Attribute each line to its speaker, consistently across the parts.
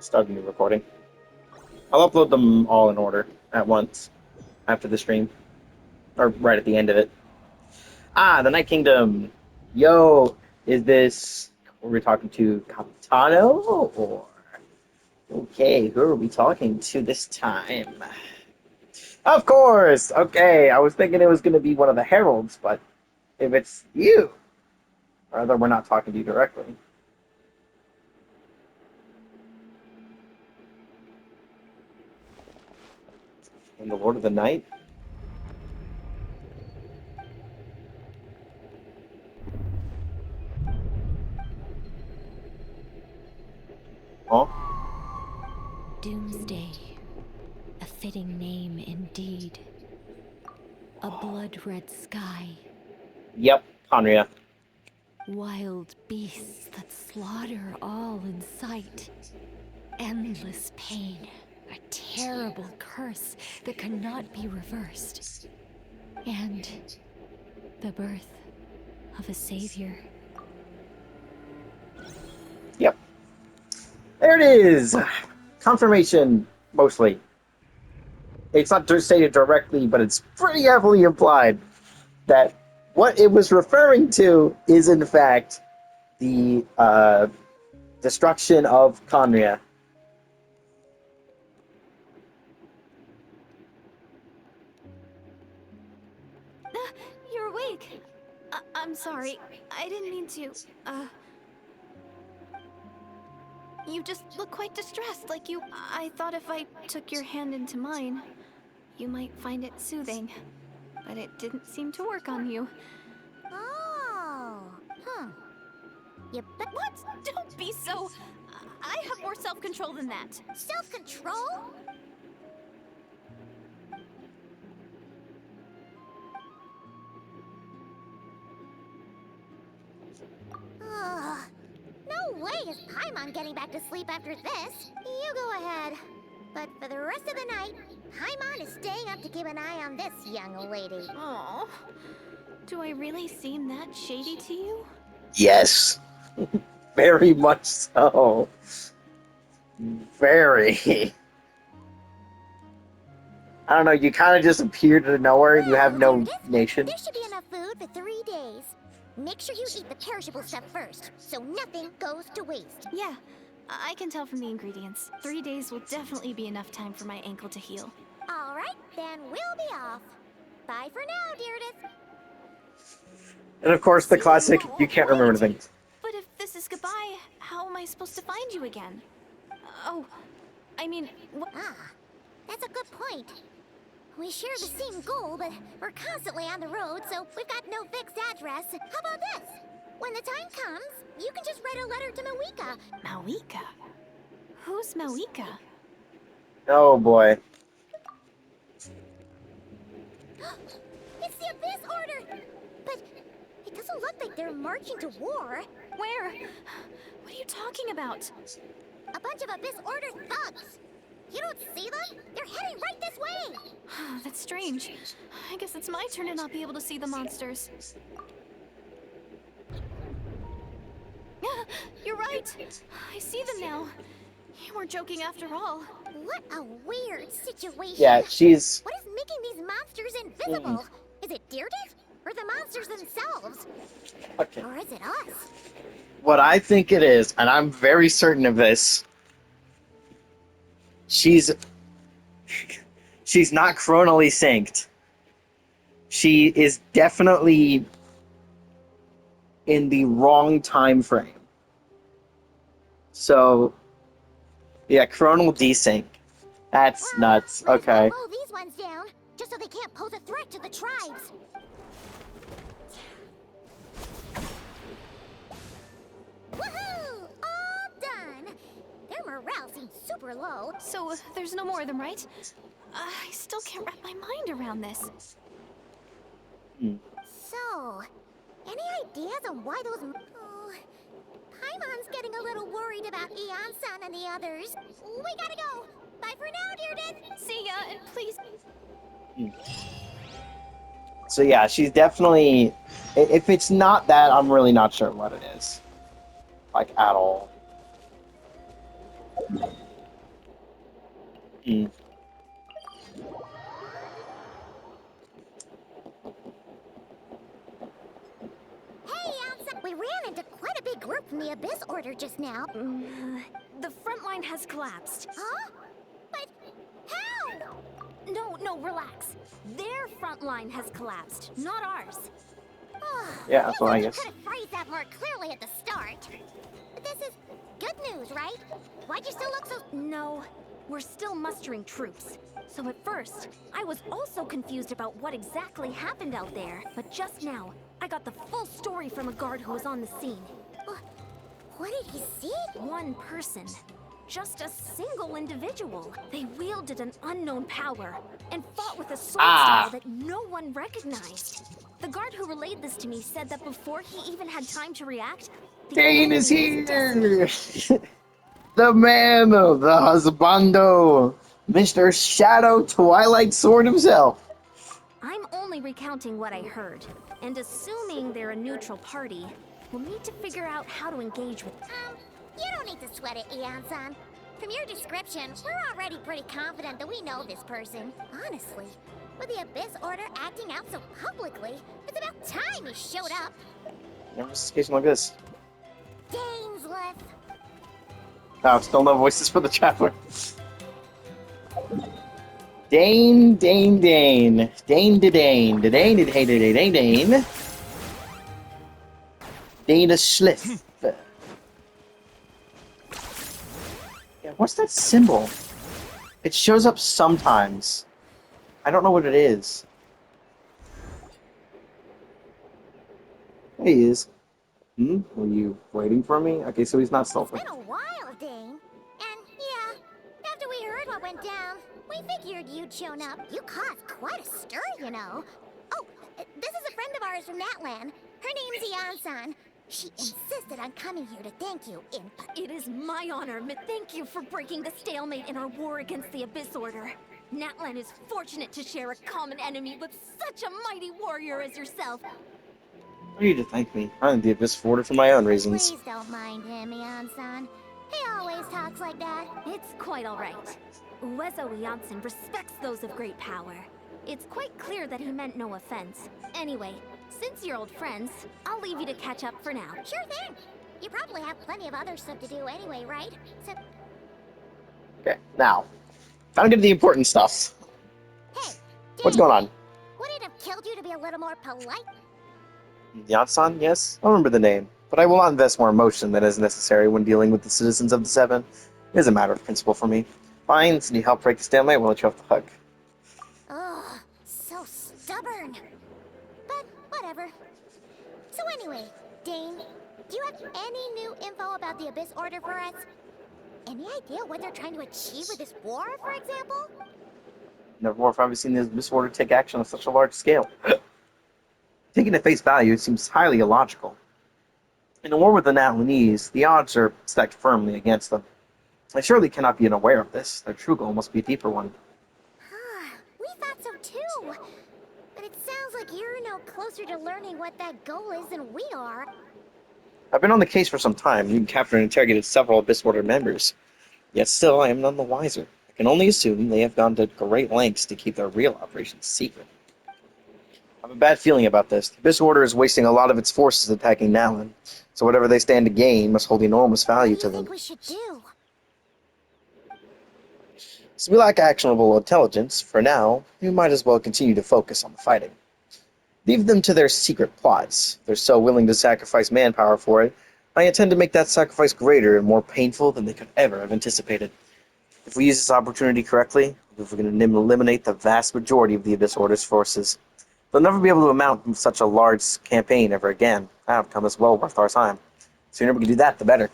Speaker 1: start a new recording. I'll upload them all in order at once after the stream, or right at the end of it. Ah, the Night Kingdom. Yo, is this? Were we talking to Capitano or? Okay, who are we talking to this time? Of course. Okay, I was thinking it was going to be one of the heralds, but if it's you, rather we're not talking to you directly. And the Lord of the Night. Oh,
Speaker 2: Doomsday, a fitting name indeed. A blood-red sky,
Speaker 1: yep, Conria.
Speaker 2: wild beasts that slaughter all in sight. Endless pain, a terrible curse that cannot be reversed. And the birth of a savior.
Speaker 1: Yep. There it is! Confirmation, mostly. It's not stated directly, but it's pretty heavily implied that what it was referring to is, in fact, the destruction of Conria.
Speaker 2: You're awake. I'm sorry. I didn't mean to. You just look quite distressed, like you... I thought if I took your hand into mine, you might find it soothing. But it didn't seem to work on you.
Speaker 3: Oh,
Speaker 2: What? Don't be so... I have more self-control than that.
Speaker 3: Self-control? Ugh. No way is Paimon getting back to sleep after this. You go ahead. But for the rest of the night, Paimon is staying up to keep an eye on this young lady.
Speaker 2: Oh, do I really seem that shady to you?
Speaker 1: Yes. Very much so. Very. I don't know, you kind of just appeared out of nowhere. You have no nation.
Speaker 3: There should be enough food for 3 days. Make sure you eat the perishable stuff first, so nothing goes to waste.
Speaker 2: Yeah, I can tell from the ingredients. 3 days will definitely be enough time for my ankle to heal.
Speaker 3: All right, then we'll be off. Bye for now, Deirdre.
Speaker 1: And of course, the classic, you can't remember anything.
Speaker 2: But if this is goodbye, how am I supposed to find you again? Oh, I mean...
Speaker 3: That's a good point. We share the same goal, but we're constantly on the road, so we've got no fixed address. How about this? When the time comes, you can just write a letter to Mawika.
Speaker 2: Mawika? Who's Mawika?
Speaker 1: Oh boy.
Speaker 3: It's the Abyss Order! But it doesn't look like they're marching to war.
Speaker 2: Where? What are you talking about?
Speaker 3: A bunch of Abyss Order thugs. You don't see them? They're heading right this way!
Speaker 2: That's strange. I guess it's my turn to not be able to see the monsters. You're right. I see them now. You weren't joking after all.
Speaker 3: What a weird situation.
Speaker 1: Yeah, she's...
Speaker 3: What is making these monsters invisible? Is it Deirdre? Or the monsters themselves?
Speaker 1: Okay.
Speaker 3: Or is it us?
Speaker 1: What I think it is, and I'm very certain of this, she's not chronally synced. She is definitely in the wrong time frame. So, yeah, chronal desync. That's nuts. Okay.
Speaker 3: Slow these ones down, just so they can't pose a threat to the tribes. Woohoo! All done. Their morale seems super low.
Speaker 2: So, there's no more of them, right? I still can't wrap my mind around this.
Speaker 3: So, any ideas on why those... Oh, Paimon's getting a little worried about Eon-san and the others. We gotta go. Bye for now, Deirdre.
Speaker 2: See ya, and please...
Speaker 1: So yeah, she's definitely... If it's not that, I'm really not sure what it is. Like, at all. Hmm.
Speaker 3: Hey, outside! We ran into quite a big group from the Abyss Order just now.
Speaker 2: The front line has collapsed.
Speaker 3: Huh? But how?
Speaker 2: No, relax. Their front line has collapsed, not ours.
Speaker 1: Yeah, that's
Speaker 3: Feels
Speaker 1: what I
Speaker 3: like you
Speaker 1: guess.
Speaker 3: could have phrased that more clearly at the start. But this is good news, right? Why'd you still look so...
Speaker 2: No, we're still mustering troops. So at first, I was also confused about what exactly happened out there. But just now, I got the full story from a guard who was on the scene.
Speaker 3: What did he see?
Speaker 2: One person. Just a single individual. They wielded an unknown power and fought with a sword style that no one recognized. The guard who relayed this to me said that before he even had time to react, the
Speaker 1: Dain is
Speaker 2: enemy was
Speaker 1: here!
Speaker 2: decimated.
Speaker 1: The man, the husbando, Mr. Shadow Twilight Sword himself.
Speaker 2: I'm only recounting what I heard, and assuming they're a neutral party, we'll need to figure out how to engage with them.
Speaker 3: You don't need to sweat it, Eon-san. From your description, we're already pretty confident that we know this person. Honestly, with the Abyss Order acting out so publicly, it's about time he showed up.
Speaker 1: Never a situation like this.
Speaker 3: Dane's left.
Speaker 1: Oh, still no voices for the traveler. Dain, Dain, Dain. Dain to Dain. Da Dain, da Dain, da Dain, Dain, Dain. Dain to Schliff. Yeah, what's that symbol? It shows up sometimes. I don't know what it is. There he is. Were you waiting for me? Okay, so he's not
Speaker 3: It's
Speaker 1: stealthy.
Speaker 3: been a while, Dane. And yeah, after we heard what went down, we figured you'd shown up. You caused quite a stir, you know. Oh, this is a friend of ours from Natlan. Her name's Eon-san. She insisted on coming here to thank you in...
Speaker 2: It is my honor, thank you for breaking the stalemate in our war against the Abyss Order. Natlan is fortunate to share a common enemy with such a mighty warrior as yourself.
Speaker 1: You need to thank me. I'm the Abyss Order for my own reasons.
Speaker 3: Please don't mind him, Eon-san. He always talks like that.
Speaker 2: It's quite all right. Uezo Janssen respects those of great power. It's quite clear that he meant no offense. Anyway, since you're old friends, I'll leave you to catch up for now.
Speaker 3: Sure thing. You probably have plenty of other stuff to do anyway, right? So,
Speaker 1: Okay, now, time to get to the important stuff.
Speaker 3: hey,
Speaker 1: What's
Speaker 3: Dane,
Speaker 1: going on?
Speaker 3: would it have killed you to be a little more polite?
Speaker 1: Yatsan, yes? I remember the name, but I will not invest more emotion than is necessary when dealing with the citizens of the Seven. It is a matter of principle for me. Fine, since you help break the stalemate, we'll let you off the hook.
Speaker 3: Ugh, so stubborn. But whatever. So anyway, Dane, do you have any new info about the Abyss Order for us? Any idea what they're trying to achieve with this war, for example?
Speaker 1: Never more have I seen the Abyss Order take action on such a large scale. Taken at face value, it seems highly illogical. In a war with the Natlanese, the odds are stacked firmly against them. They surely cannot be unaware of this. Their true goal must be a deeper one.
Speaker 3: We thought so too. But it sounds like you're no closer to learning what that goal is than we are.
Speaker 1: I've been on the case for some time. You captured and interrogated several Abyss Order members. Yet still, I am none the wiser. I can only assume they have gone to great lengths to keep their real operations secret. I have a bad feeling about this. The Abyss Order is wasting a lot of its forces attacking Nalan, so whatever they stand to gain must hold enormous value
Speaker 3: What do
Speaker 1: to
Speaker 3: you think
Speaker 1: them.
Speaker 3: we should do?
Speaker 1: Since we lack actionable intelligence, for now, we might as well continue to focus on the fighting. Leave them to their secret plots. If they're so willing to sacrifice manpower for it, I intend to make that sacrifice greater and more painful than they could ever have anticipated. If we use this opportunity correctly, if we can eliminate the vast majority of the Abyss Order's forces, they'll never be able to amount such a large campaign ever again. That outcome is well worth our time. The sooner we can do that, the better.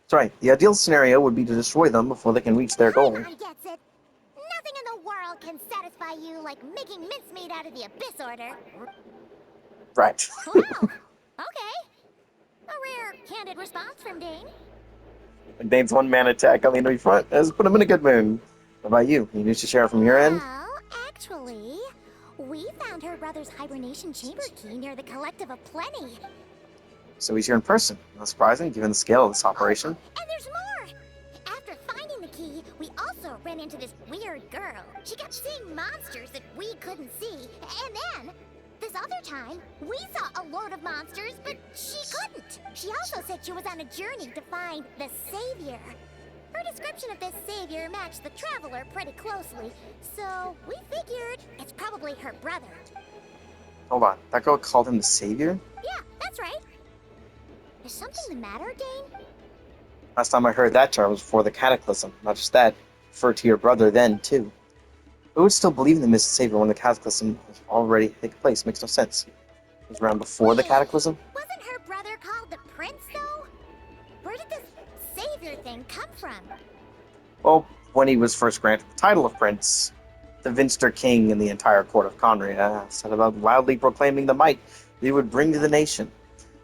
Speaker 1: That's right. The ideal scenario would be to destroy them before they can reach their goal.
Speaker 3: Paimon gets it. Nothing in the world can satisfy you like making mincemeat out of the Abyss Order.
Speaker 1: Right.
Speaker 3: Wow. Okay. A rare, candid response from Dane.
Speaker 1: Dane's one-man attack on the enemy front has put him in a good mood. What about you? Any news to share from your end?
Speaker 3: Well, actually, we found her brother's hibernation chamber key near the Collective of Plenty.
Speaker 1: So he's here in person. Not surprising, given the scale of this operation.
Speaker 3: And there's more! After finding the key, we also ran into this weird girl. She kept seeing monsters that we couldn't see. And then, this other time, we saw a load of monsters, but she couldn't. She also said she was on a journey to find the Savior. Her description of this Savior matched the Traveler pretty closely, so we figured it's probably her brother.
Speaker 1: Hold on, that girl called him the Savior?
Speaker 3: Yeah, that's right. Is something the matter, Dane?
Speaker 1: Last time I heard that term was before the Cataclysm. Not just that, refer to your brother then, too. Who would still believe in the Mist Savior when the Cataclysm was already taking place? Makes no sense. It was around before the Cataclysm?
Speaker 3: Wasn't her brother called the Prince, though? Where did this Savior thing come from?
Speaker 1: Well, when he was first granted the title of Prince, the Vinster King and the entire court of Conria set about loudly proclaiming the might that he would bring to the nation.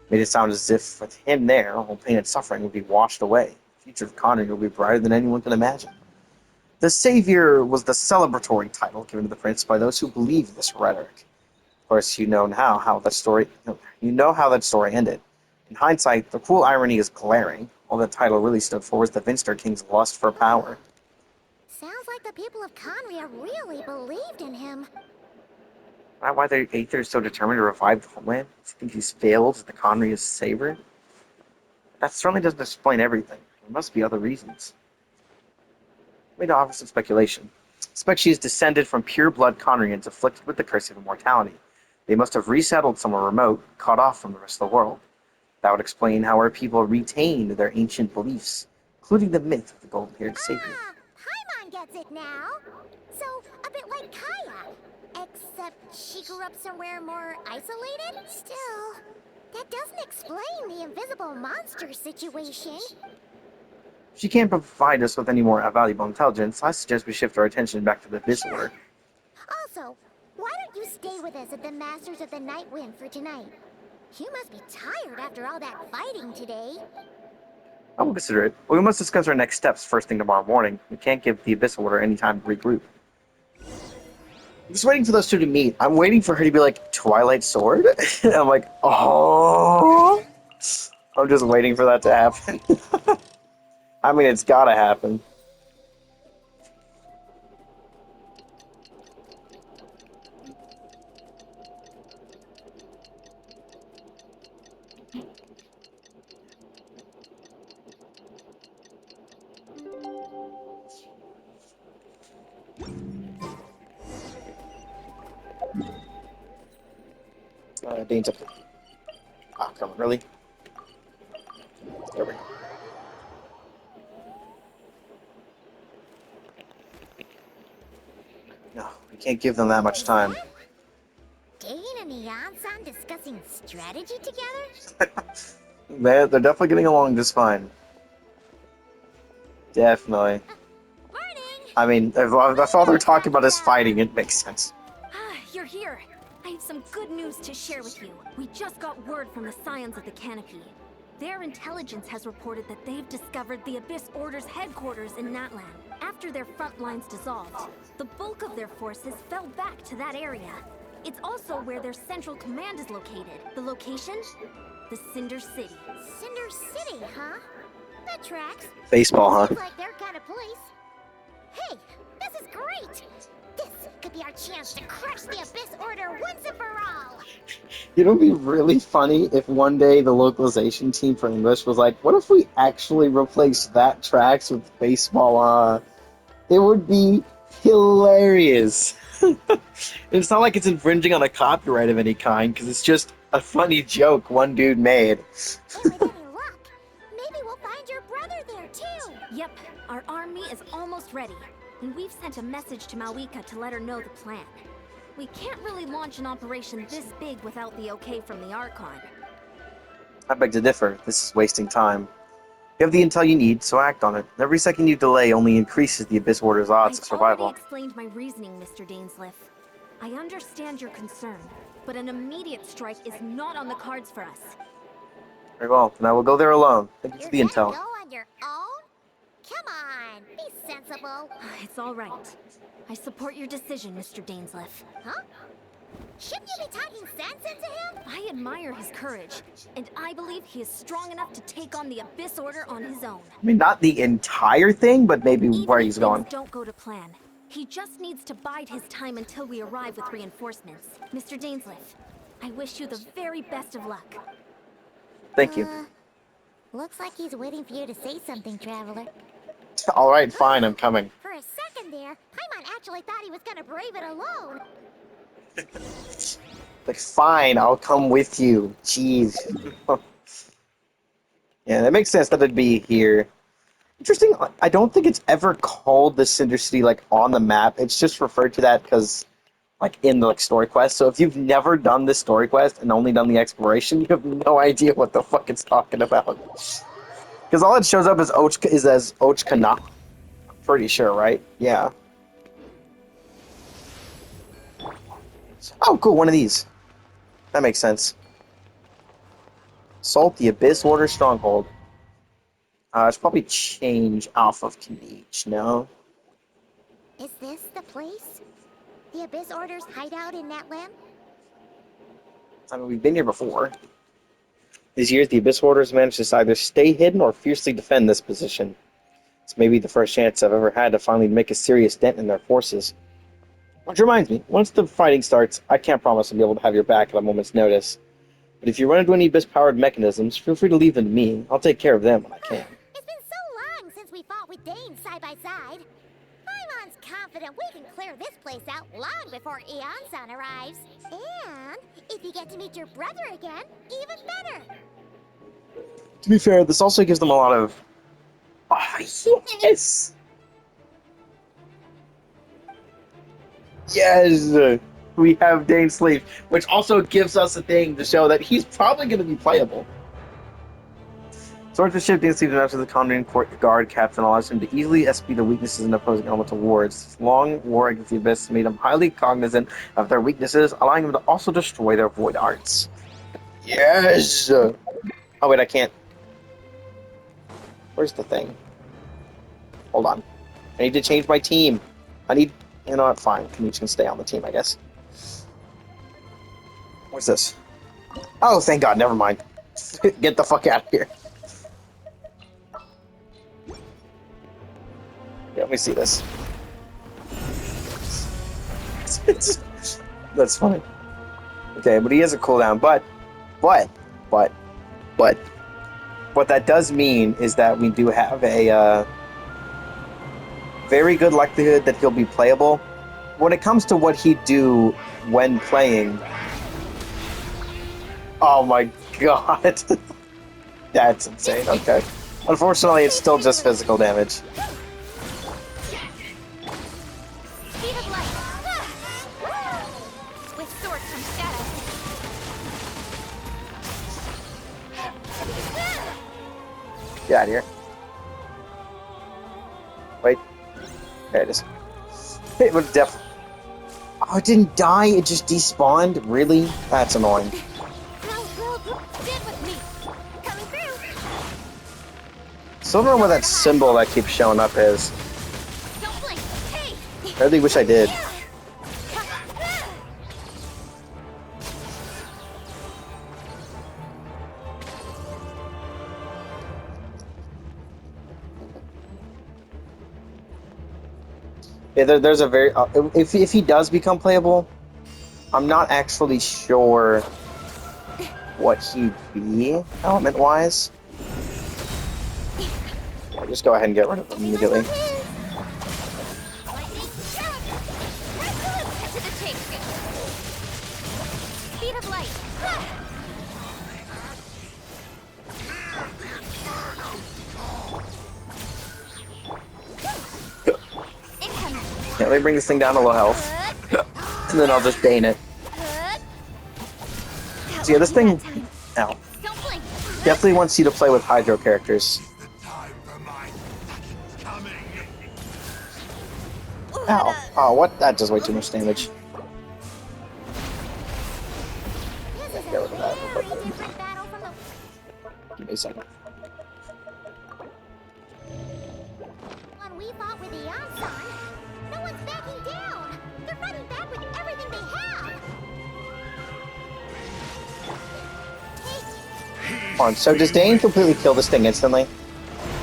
Speaker 1: Made it sound as if, with him there, all pain and suffering would be washed away. The future of Conria would be brighter than anyone can imagine. The Savior was the celebratory title given to the prince by those who believed this rhetoric. Of course, you know how that story ended. In hindsight, the cruel irony is glaring. All the title really stood for was the Vinster King's lust for power.
Speaker 3: Sounds like the people of Conria really believed in him.
Speaker 1: Why the Aether is so determined to revive the homeland? Do you think he's failed as the Conria's savior? That certainly doesn't explain everything. There must be other reasons. Let me to offer some speculation. I suspect she is descended from pure-blood Conrians afflicted with the curse of immortality. They must have resettled somewhere remote, cut off from the rest of the world. That would explain how our people retained their ancient beliefs, including the myth of the golden-haired savior.
Speaker 3: Ah, Paimon gets it now. So, a bit like Kaya. Except she grew up somewhere more isolated? Still, that doesn't explain the invisible monster situation.
Speaker 1: If she can't provide us with any more valuable intelligence, I suggest we shift our attention back to the Abyss Order.
Speaker 3: Also, why don't you stay with us at the Masters of the Night Wind for tonight? You must be tired after all that fighting today.
Speaker 1: I will consider it, but we must discuss our next steps first thing tomorrow morning. We can't give the Abyss Order any time to regroup. I'm just waiting for those two to meet. I'm waiting for her to be like, Twilight Sword? And I'm like, oh. I'm just waiting for that to happen. I mean, it's gotta happen. Dane's up there. Ah, come on, really? There we go. No, we can't give them that much time.
Speaker 3: Dane and Neon-san discussing strategy together?
Speaker 1: They're definitely getting along just fine. Definitely.
Speaker 3: Morning!
Speaker 1: I mean, if all they're talking about is fighting, it makes sense.
Speaker 2: You're here. I have some good news to share with you. We just got word from the Scions of the Canopy. Their intelligence has reported that they've discovered the Abyss Order's headquarters in Natlan. After their front lines dissolved, the bulk of their forces fell back to that area. It's also where their central command is located. The location? The Cinder City.
Speaker 3: Cinder City, huh? That tracks.
Speaker 1: Baseball, huh?
Speaker 3: Seems like their kind of place. Hey, this is great! This could be our chance to crush the Abyss Order once and for all!
Speaker 1: You know, it would be really funny if one day the localization team for English was like, what if we actually replace that tracks with baseball? It would be hilarious. It's not like it's infringing on a copyright of any kind, because it's just a funny joke one dude made.
Speaker 3: And with any luck, maybe we'll find your brother there too!
Speaker 2: Yep, our army is almost ready. And we've sent a message to Malika to let her know the plan. We can't really launch an operation this big without the okay from the Archon.
Speaker 1: I beg to differ. This is wasting time. You have the intel you need, so act on it. Every second you delay only increases the Abyss Order's odds of survival.
Speaker 2: I've already explained my reasoning, Mr. Dainsleif. I understand your concern, but an immediate strike is not on the cards for us.
Speaker 1: Very well, then I will go there alone. Thank you for the
Speaker 3: You're
Speaker 1: intel.
Speaker 3: gonna go on your own? Come on, be sensible.
Speaker 2: It's all right. I support your decision, Mr. Dainsleif.
Speaker 3: Huh? Shouldn't you be talking sense into him?
Speaker 2: I admire his courage, and I believe he is strong enough to take on the Abyss Order on his own.
Speaker 1: I mean, not the entire thing, but maybe where
Speaker 2: Even
Speaker 1: he's
Speaker 2: if
Speaker 1: going.
Speaker 2: things don't go to plan, he just needs to bide his time until we arrive with reinforcements. Mr. Dainsleif, I wish you the very best of luck.
Speaker 1: Thank you.
Speaker 3: Looks like he's waiting for you to say something, Traveler.
Speaker 1: All right, fine, I'm coming.
Speaker 3: For a second there, Paimon actually thought he was gonna brave it alone.
Speaker 1: Like, fine, I'll come with you. Jeez. Yeah, that makes sense that it'd be here. Interesting, I don't think it's ever called the Cinder City, like, on the map. It's just referred to that because, like, in the, like, story quest. So if you've never done this story quest and only done the exploration, you have no idea what the fuck it's talking about. Because all it shows up is as Ochkana. Pretty sure, right? Yeah. Oh, cool, one of these. That makes sense. Salt the Abyss Order Stronghold. It's probably change off of Kniech, no?
Speaker 3: Is this the place? The Abyss Order's hideout in Natlan?
Speaker 1: I mean, we've been here before. These years, the Abyss Order has managed to either stay hidden or fiercely defend this position. It's maybe the first chance I've ever had to finally make a serious dent in their forces. Which reminds me, once the fighting starts, I can't promise I'll be able to have your back at a moment's notice. But if you run into any Abyss-powered mechanisms, feel free to leave them to me. I'll take care of them when I can.
Speaker 3: It's been so long since we fought with Dane side by side. Paimon's confident we can clear this place out long before Eon-san arrives. And if you get to meet your brother again, even better.
Speaker 1: To be fair, this also gives them a lot of... Oh, yes! Yes! We have Dainsleif, which also gives us a thing to show that he's probably going to be playable. Swords the ship Dainsleif after the Conjuring Court Guard captain allows him to easily SP the weaknesses in opposing elemental wards. His long war against the Abyss made him highly cognizant of their weaknesses, allowing him to also destroy their void arts. Yes! Oh wait, I can't. Where's the thing? Hold on. I need to change my team. I need... You know what? Fine. Kniech can stay on the team, I guess. What's this? Oh, thank God. Never mind. Get the fuck out of here. Yeah, let me see this. That's funny. Okay, but he has a cooldown. But what that does mean is that we do have a very good likelihood that he'll be playable. When it comes to what he'd do when playing, oh my God, that's insane. Okay, unfortunately, it's still just physical damage.
Speaker 3: Speed of light. With sword comes shadow.
Speaker 1: Get out of here. Wait. There it is. It was Oh, it didn't die, it just despawned? Really? That's annoying.
Speaker 3: Stand with me. Coming through.
Speaker 1: Still don't know what that symbol that keeps showing up is.
Speaker 3: Don't blink. Hey.
Speaker 1: I really wish I did. Yeah, there's a very... if he does become playable, I'm not actually sure what he'd be, element-wise. Yeah, just go ahead and get rid of him immediately.
Speaker 3: Speed of light.
Speaker 1: Yeah, let me bring this thing down to low health. And then I'll just Dane it. So yeah, this thing... Ow. Definitely wants you to play with Hydro characters. Ow. Oh, what? That does way too much damage. Get rid of that. Give me a second.
Speaker 3: When we fought with the Archon, no one's backing down. They're fighting back with everything they have.
Speaker 1: Hold on, so does Dane completely kill this thing instantly?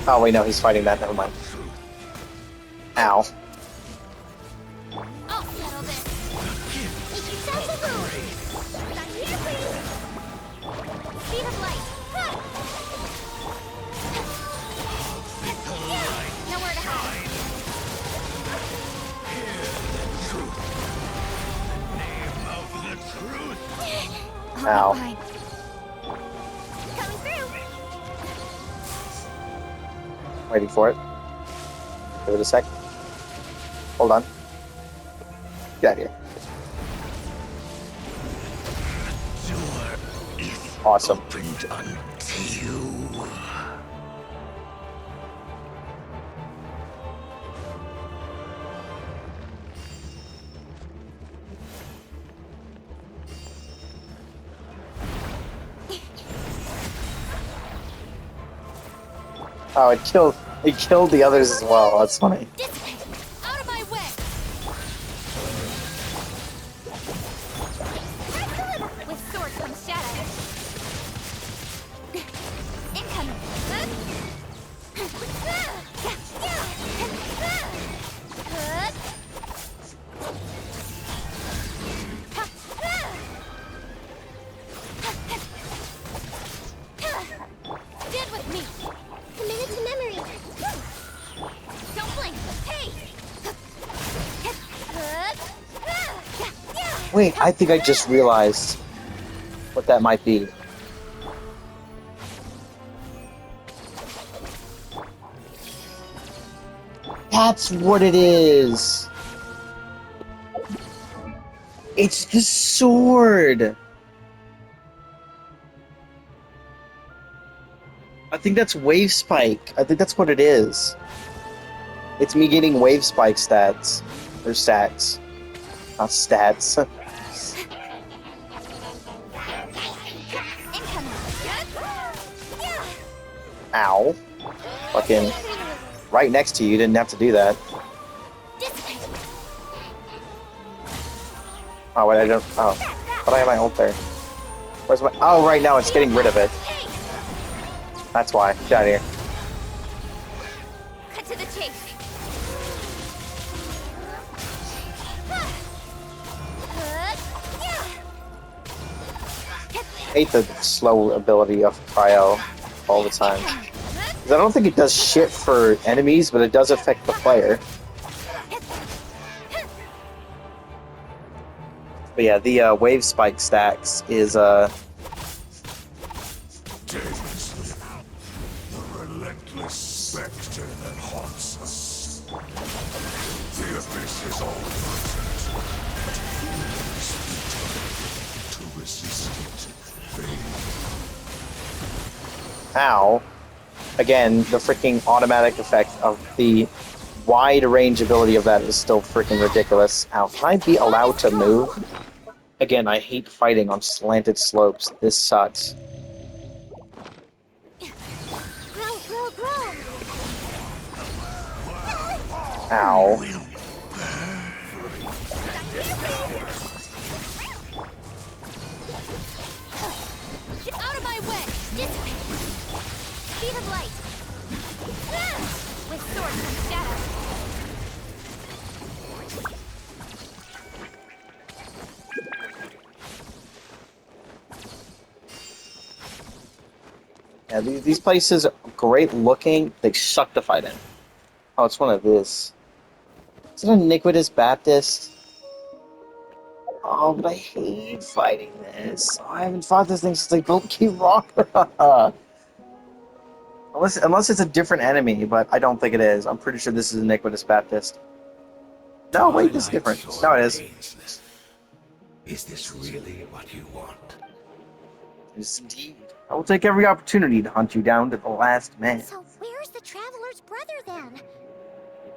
Speaker 1: Oh wait, no, he's fighting that. Never mind. Ow.
Speaker 3: I'll settle this. Not here, please. Speed of light. Nowhere to hide.
Speaker 1: Ow.
Speaker 3: Fine. Coming through.
Speaker 1: Waiting for it. Give it a sec. Hold on. Get out of here. Awesome.
Speaker 4: Opened unto you.
Speaker 1: Oh, it killed the others as well. That's funny.
Speaker 3: Dissipate. Out of my way. With sword comes shadow. Incoming. Stand with me. Committed to memory. Don't blink. Hey.
Speaker 1: Wait, I think I just realized what that might be. That's what it is. It's the sword. I think that's wave spike. I think that's what it is. It's me getting wave spike stats. Or stats. Not stats. Ow. Fucking right next to you, didn't have to do that. Oh wait, I don't. Oh. But I have my ult there. Where's my. Oh, right now it's getting rid of it. That's why. Get out of here.
Speaker 3: Cut to the chase.
Speaker 1: I hate the slow ability of Cryo all the time. 'Cause I don't think it does shit for enemies, but it does affect the player. But yeah, the wave spike stacks is
Speaker 4: Days, the relentless specter that haunts us. The abyss is all present, but humans determined to resist it.
Speaker 1: Ow. Again, the freaking automatic effect of the wide range ability of that is still freaking ridiculous. Ow. Can I be allowed to move? Again, I hate fighting on slanted slopes. This sucks.
Speaker 3: Grow, grow, grow.
Speaker 1: Ow.
Speaker 3: Get out of my way. Dissipate. Speed of light. With sword comes shadow.
Speaker 1: Yeah, these places are great looking. They suck to fight in. Oh, it's one of this. Is it Iniquitous Baptist? Oh, but I hate fighting this. Oh, I haven't fought this thing since I built Key Rock. Unless it's a different enemy, but I don't think it is. I'm pretty sure this is Iniquitous Baptist. No, wait, this is different. No, it is.
Speaker 4: Is this really what you want?
Speaker 1: Yes, indeed. I will take every opportunity to hunt you down to the last man.
Speaker 3: So where's the Traveler's brother then?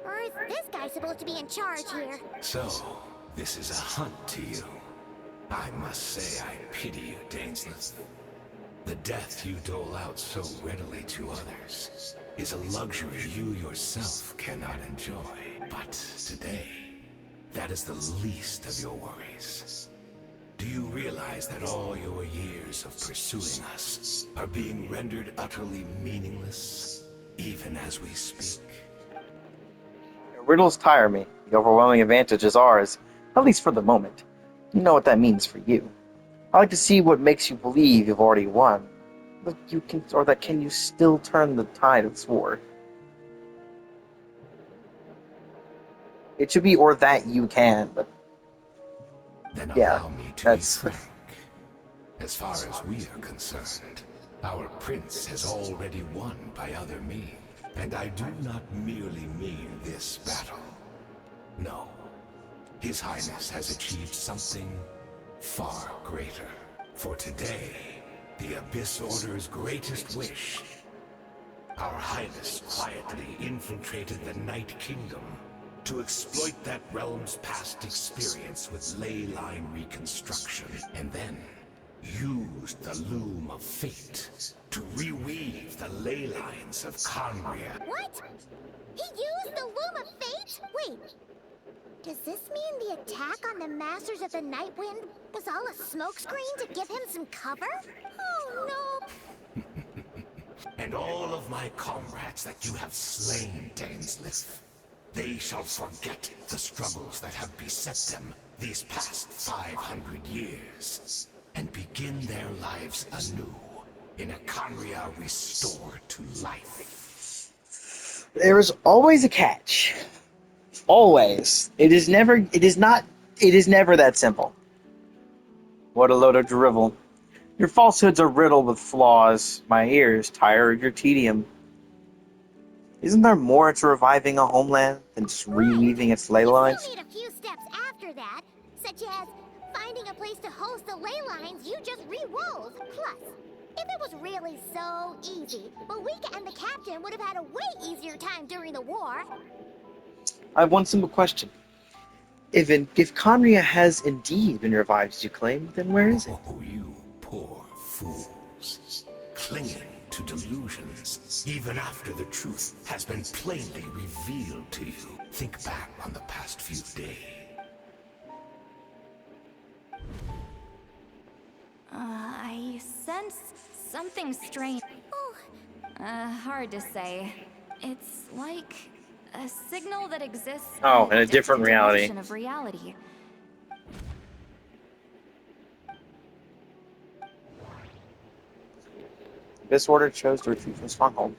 Speaker 3: Or is this guy supposed to be in charge here?
Speaker 4: So, this is a hunt to you. I must say I pity you, Dainsley. The death you dole out so readily to others is a luxury you yourself cannot enjoy. But today, that is the least of your worries. Do you realize that all your years of pursuing us are being rendered utterly meaningless, even as we speak?
Speaker 1: Riddles tire me. The overwhelming advantage is ours, at least for the moment. You know what that means for you. I like to see what makes you believe you've already won. But you can, or that can you still turn the tide of this war? It should be or that you can, but
Speaker 4: Then
Speaker 1: yeah,
Speaker 4: allow me to be
Speaker 1: that's
Speaker 4: frank. As far as we are concerned, our prince has already won by other means. And I do not merely mean this battle. No. His Highness has achieved something far greater. For today, the Abyss Order's greatest wish, our Highness quietly infiltrated the Night Kingdom to exploit that realm's past experience with ley line reconstruction, and then used the Loom of Fate to reweave the ley lines of Conria.
Speaker 3: What? He used the Loom of Fate? Wait. Does this mean the attack on the Masters of the Nightwind was all a smokescreen to give him some cover? Oh no.
Speaker 4: And all of my comrades that you have slain, Dainslith, they shall forget the struggles that have beset them these past 500 years, and begin their lives anew in a Conria restored to life.
Speaker 1: there is always a catch. Always. It is never that simple. What a load of drivel. Your falsehoods are riddled with flaws. My ears tire of your tedium. Isn't there more to reviving a homeland than just reweaving its ley
Speaker 3: You
Speaker 1: lines?
Speaker 3: still need a few steps after that, such as finding a place to host the ley lines you just re-wove. Plus, if it was really so easy, Malika and the captain would have had a way easier time during the war.
Speaker 1: I have one simple question. If Conria has indeed been revived as you claim, then where is it?
Speaker 4: Oh, you poor fools. Clinging to delusions, even after the truth has been plainly revealed to you. Think back on the past few days.
Speaker 2: I sense something strange.
Speaker 3: Oh,
Speaker 2: Hard to say. It's like a signal that exists
Speaker 1: Oh, in a different reality.
Speaker 2: dimension of reality.
Speaker 1: This order chose to retreat from Stronghold.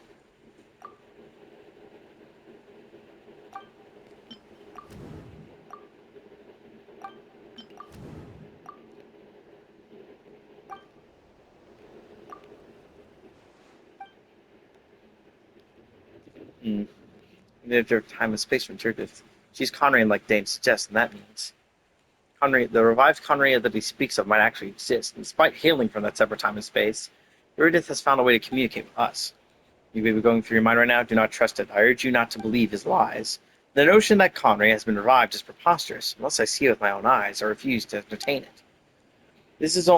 Speaker 1: If their time and space returned, if she's Conrian like Dane suggests, then that means the revived Conria that he speaks of might actually exist. And despite hailing from that separate time and space, Iridith has found a way to communicate with us. You may be going through your mind right now. Do not trust it. I urge you not to believe his lies. The notion that Conria has been revived is preposterous. Unless I see it with my own eyes, I refuse to entertain it. This is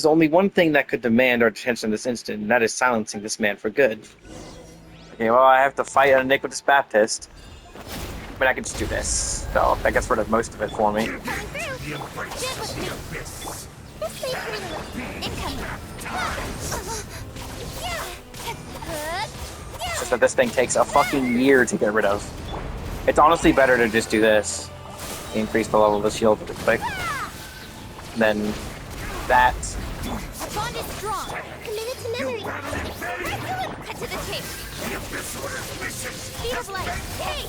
Speaker 1: only one thing that could demand our attention in this instant, and that is silencing this man for good. Okay, well, I have to fight an iniquitous Baptist. But I can just do this. So that gets rid of most of it for me. It's just that this thing takes a fucking year to get rid of. It's honestly better to just do this. Increase the level of the shield really quick. Then that.
Speaker 3: bond is strong. Committed to memory.
Speaker 2: Cut to the chase. Speed of light. Hey!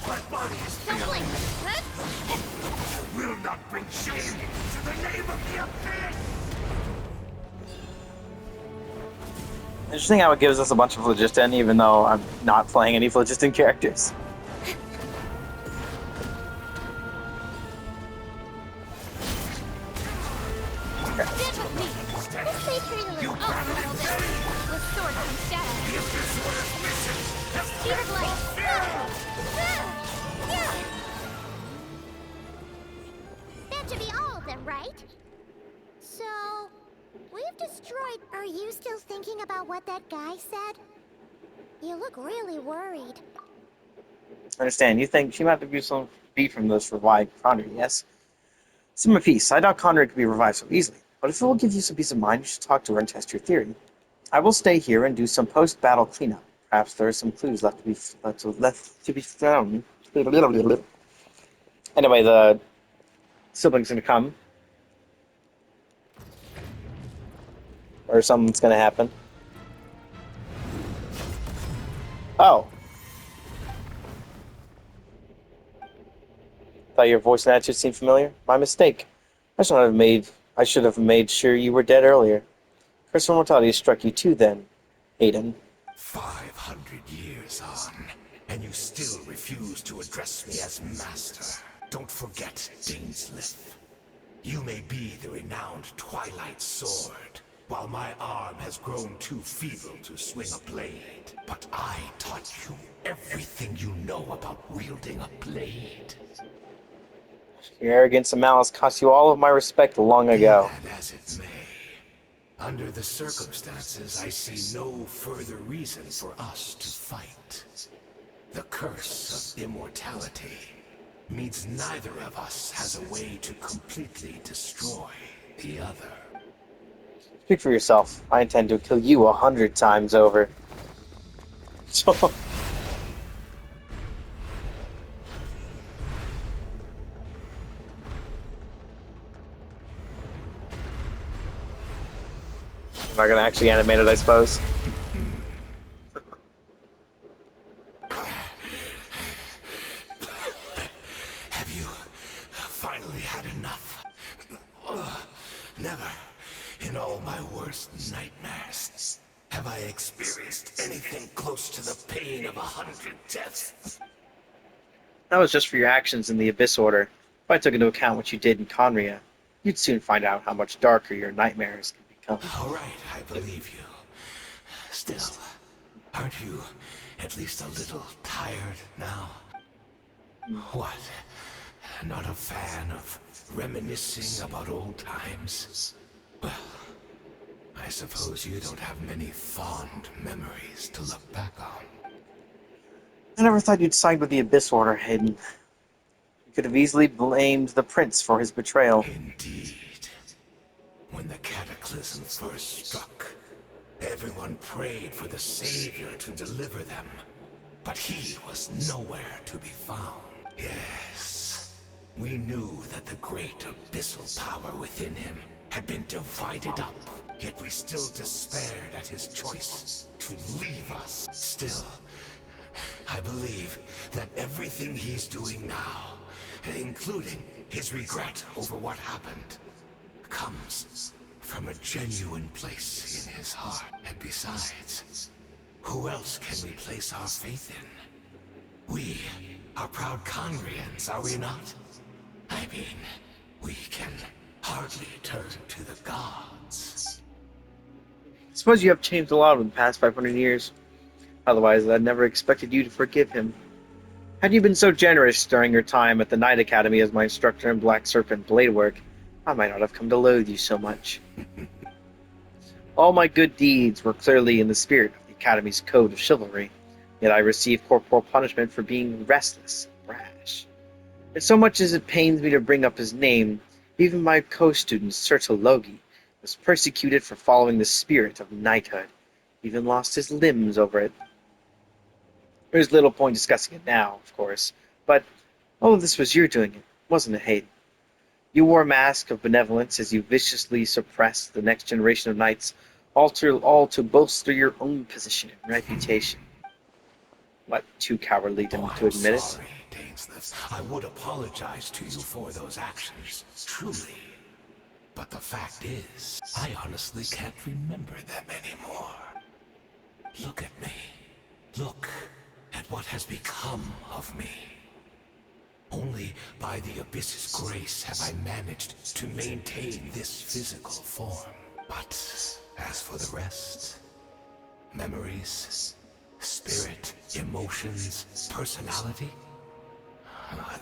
Speaker 4: My body is failing. Will not bring shame to the name of the Abyss.
Speaker 1: Interesting how it gives us a bunch of Phlogiston, even though I'm not playing any Phlogiston characters.
Speaker 3: That should be all of them, right? So, we've destroyed... Are you still thinking about what that guy said? You look really worried.
Speaker 1: I understand. You think she might have used some be from those revived Connery, yes? Some of peace. I doubt Connery could be revived so easily. But if it will give you some peace of mind, you should talk to her and test your theory. I will stay here and do some post-battle cleanup. Perhaps there are some clues left to be found. Anyway, the siblings gonna come, or something's gonna happen. Oh, thought your voice and attitude seemed familiar. My mistake. I should have made sure you were dead earlier. Curse of mortality struck you too, then, Aiden.
Speaker 4: 500 years on, and you still refuse to address me as master. Don't forget, Dainsleif. You may be the renowned Twilight Sword, while my arm has grown too feeble to swing a blade. But I taught you everything you know about wielding a blade.
Speaker 1: Your arrogance and malice cost you all of my respect long ago.
Speaker 4: Be that as it may, under the circumstances, I see no further reason for us to fight. The curse of immortality means neither of us has a way to completely destroy the other.
Speaker 1: Speak for yourself. I intend to kill you 100 times over. I'm not gonna actually animate it, I suppose.
Speaker 4: Have you finally had enough? Never, in all my worst nightmares, have I experienced anything close to the pain of 100 deaths.
Speaker 1: That was just for your actions in the Abyss Order. If I took into account what you did in Conria, you'd soon find out how much darker your nightmares can become.
Speaker 4: All right, I believe you. Still, aren't you at least a little tired now? What? Not a fan of reminiscing about old times? Well, I suppose you don't have many fond memories to look back on.
Speaker 1: I never thought you'd side with the Abyss Order, Hayden. You could have easily blamed the Prince for his betrayal.
Speaker 4: Indeed. When the cataclysm first struck, everyone prayed for the Savior to deliver them. But he was nowhere to be found. Yes, we knew that the great abyssal power within him had been divided up, yet we still despaired at his choice to leave us. Still, I believe that everything he's doing now, including his regret over what happened, comes from a genuine place in his heart. And besides, who else can we place our faith in? We are proud Conrians, are we not? I mean, we can hardly turn to the gods.
Speaker 1: I suppose you have changed a lot in the past 500 years. Otherwise, I'd never expected you to forgive him. Had you been so generous during your time at the Knight Academy as my instructor in Black Serpent blade work, I might not have come to loathe you so much. All my good deeds were clearly in the spirit of the Academy's code of chivalry, yet I received corporal punishment for being restless and brash. And so much as it pains me to bring up his name, even my co-student Sertologi was persecuted for following the spirit of knighthood, even lost his limbs over it. There's little point discussing it now, of course, but all of this was your doing it, wasn't it, Hayden? You wore a mask of benevolence as you viciously suppressed the next generation of knights, all to bolster your own position and reputation. What, too cowardly to admit it?
Speaker 4: Sorry, Dainsleif. I would apologize to you for those actions, truly. But the fact is, I honestly can't remember them anymore. Look at me. Look at what has become of me. Only by the Abyss's grace have I managed to maintain this physical form. But as for the rest, memories, spirit, emotions, personality,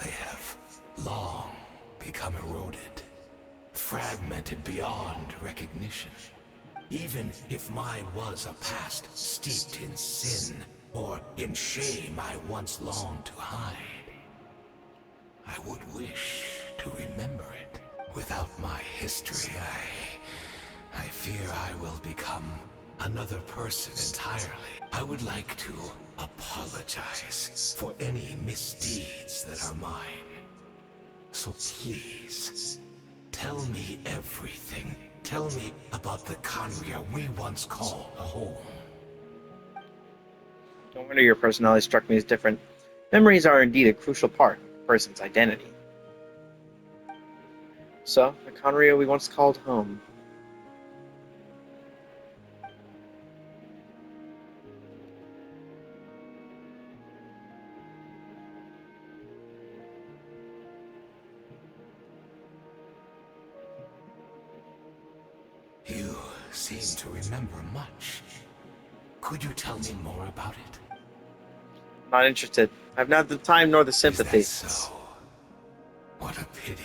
Speaker 4: they have long become eroded, fragmented beyond recognition. Even if mine was a past steeped in sin, or in shame I once longed to hide. I would wish to remember it. Without my history, I fear I will become another person entirely. I would like to apologize for any misdeeds that are mine. So please, tell me everything. Tell me about the Khaenri'ah we once called home.
Speaker 1: No wonder your personality struck me as different. Memories are indeed a crucial part of a person's identity. So, the Khaenri'ah we once called home.
Speaker 4: You seem to remember much. Could you tell me more about it?
Speaker 1: Not interested. I've neither the time nor the sympathy.
Speaker 4: Is that so? What a pity.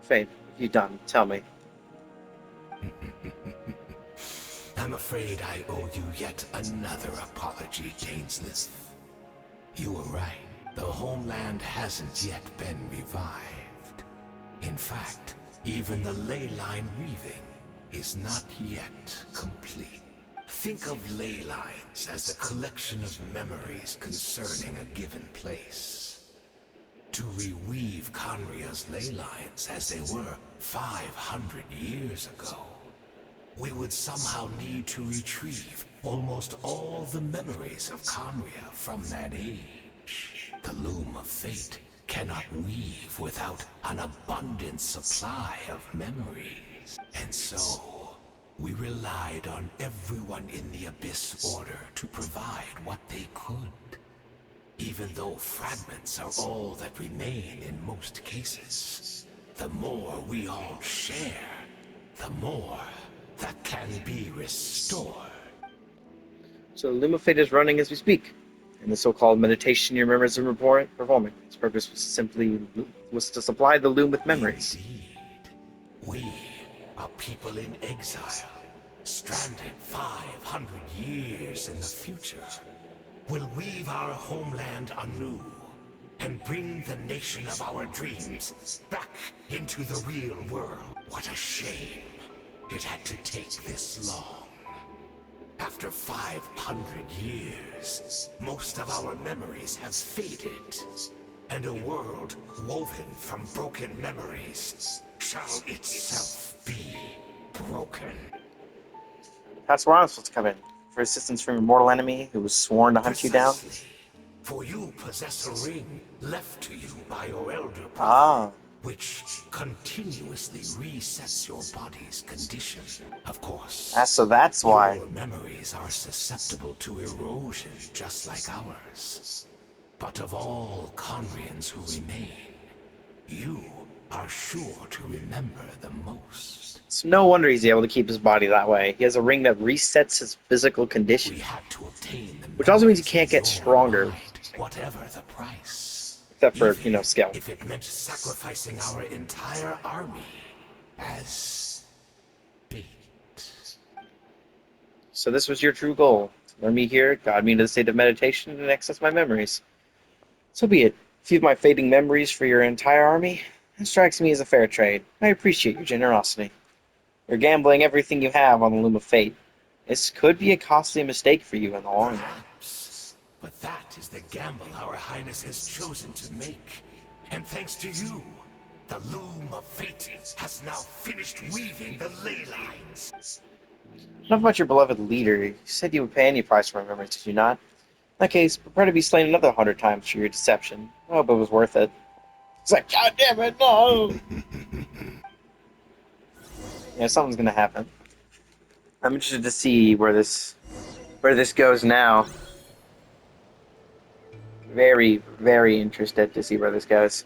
Speaker 1: Fate, if you done, tell me.
Speaker 4: I'm afraid I owe you yet another apology, Dainsmith. You were right. The homeland hasn't yet been revived. In fact, even the ley line weaving is not yet complete. Think of ley lines as a collection of memories concerning a given place. To reweave Khaenri'ah's ley lines as they were 500 years ago, we would somehow need to retrieve almost all the memories of Khaenri'ah from that age. The loom of fate cannot weave without an abundant supply of memories. And so, we relied on everyone in the Abyss Order to provide what they could. Even though fragments are all that remain in most cases, the more we all share, the more that can be restored.
Speaker 1: So the Loom of Fate is running as we speak. And the so-called meditation your memories are performing. Its purpose was to supply the loom with memories.
Speaker 4: Indeed. We are people in exile, stranded 500 years in the future. We'll weave our homeland anew and bring the nation of our dreams back into the real world. What a shame it had to take this long. After 500 years, most of our memories have faded, and a world woven from broken memories shall itself be broken.
Speaker 1: That's where I'm supposed to come in. For assistance from your mortal enemy who was sworn to hunt you down.
Speaker 4: Precisely. For you possess a ring left to you by your elder brother,
Speaker 1: Ah.
Speaker 4: which continuously resets your body's condition. Of course,
Speaker 1: So that's why.
Speaker 4: your memories are susceptible to erosion just like ours. But of all Khaenri'ahs who remain, you are sure to remember the most.
Speaker 1: It's no wonder he's able to keep his body that way. He has a ring that resets his physical condition.
Speaker 4: We had to obtain the
Speaker 1: Which also means he
Speaker 4: memories
Speaker 1: can't
Speaker 4: of
Speaker 1: get
Speaker 4: your
Speaker 1: stronger.
Speaker 4: mind, whatever the price.
Speaker 1: Except for,
Speaker 4: Even
Speaker 1: skill.
Speaker 4: if it meant sacrificing our entire army as bait.
Speaker 1: So this was your true goal. To lure me here, guide me into the state of meditation, and access my memories. So be it. Feed my fading memories for your entire army. It strikes me as a fair trade. I appreciate your generosity. You're gambling everything you have on the Loom of Fate. This could be a costly mistake for you in the long run.
Speaker 4: Perhaps. But that is the gamble our Highness has chosen to make. And thanks to you, the Loom of Fate has now finished weaving the ley lines.
Speaker 1: Enough about your beloved leader. You said you would pay any price for my memories, did you not? In that case, prepare to be slain another 100 times for your deception. I hope it was worth it. It's like, God damn it, no! Yeah, something's gonna happen. I'm interested to see where this goes now. Very, very interested to see where this goes.